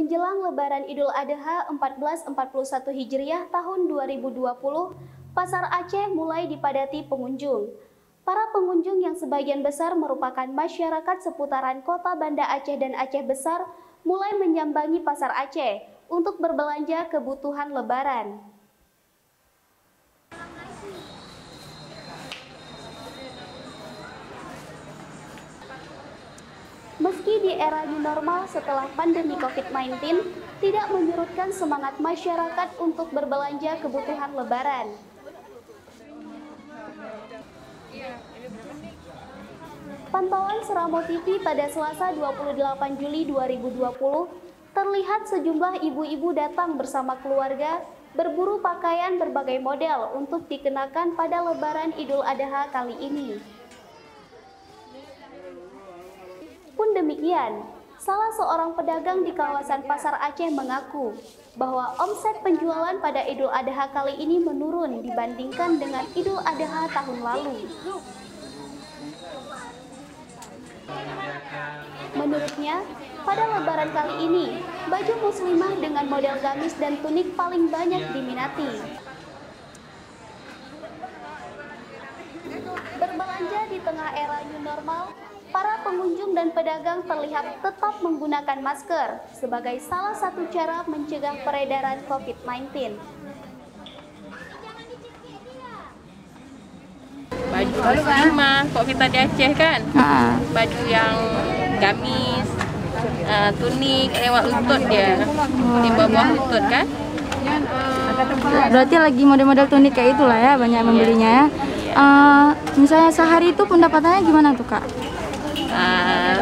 Menjelang Lebaran Idul Adha 1441 Hijriah tahun 2020, Pasar Aceh mulai dipadati pengunjung. Para pengunjung yang sebagian besar merupakan masyarakat seputaran kota Banda Aceh dan Aceh Besar mulai menyambangi Pasar Aceh untuk berbelanja kebutuhan Lebaran. Meski di era new normal setelah pandemi COVID-19, tidak menyurutkan semangat masyarakat untuk berbelanja kebutuhan Lebaran. Pantauan Seramo TV pada Selasa 28 Juli 2020, terlihat sejumlah ibu-ibu datang bersama keluarga berburu pakaian berbagai model untuk dikenakan pada Lebaran Idul Adha kali ini. Pun demikian, salah seorang pedagang di kawasan Pasar Aceh mengaku bahwa omset penjualan pada Idul Adha kali ini menurun dibandingkan dengan Idul Adha tahun lalu. Menurutnya, pada Lebaran kali ini, baju muslimah dengan model gamis dan tunik paling banyak diminati. Berbelanja di tengah era new normal, para pengunjung dan pedagang terlihat tetap menggunakan masker sebagai salah satu cara mencegah peredaran COVID-19. Baju muslimah, kok kita di Aceh kan? Baju yang gamis, tunik, lewat lutut dia, di bawah lutut kan? Berarti lagi model-model tunik kayak itulah ya, banyak membelinya ya. Misalnya sehari itu pendapatannya gimana tuh Kak?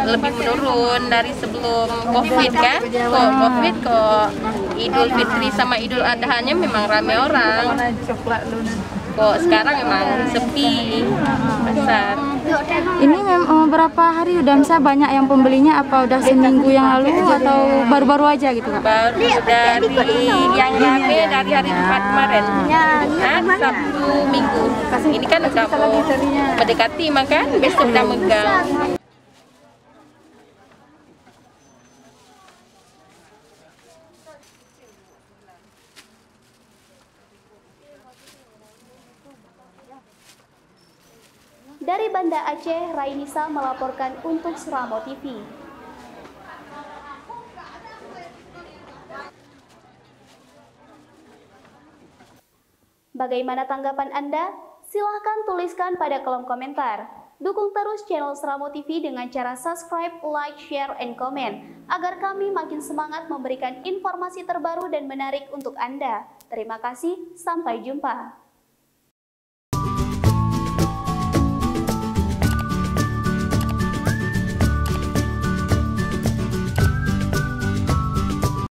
Lebih menurun dari sebelum COVID kan? Kok COVID kok Idul Fitri sama Idul Adha-nya memang ramai orang. Kok sekarang memang sepi pasar. Ini berapa hari udah misalnya banyak yang pembelinya, apa udah seminggu yang lalu atau baru-baru aja gitu Kak? Baru dari yang ramai dari hari Jumat kemarin, Sabtu Minggu. Ini kan udah mau mendekati makan, besok udah megang. Dari Banda Aceh, Rainisa melaporkan untuk Seramo TV. Bagaimana tanggapan Anda? Silahkan tuliskan pada kolom komentar. Dukung terus channel Seramo TV dengan cara subscribe, like, share, and comment, agar kami makin semangat memberikan informasi terbaru dan menarik untuk Anda. Terima kasih, sampai jumpa.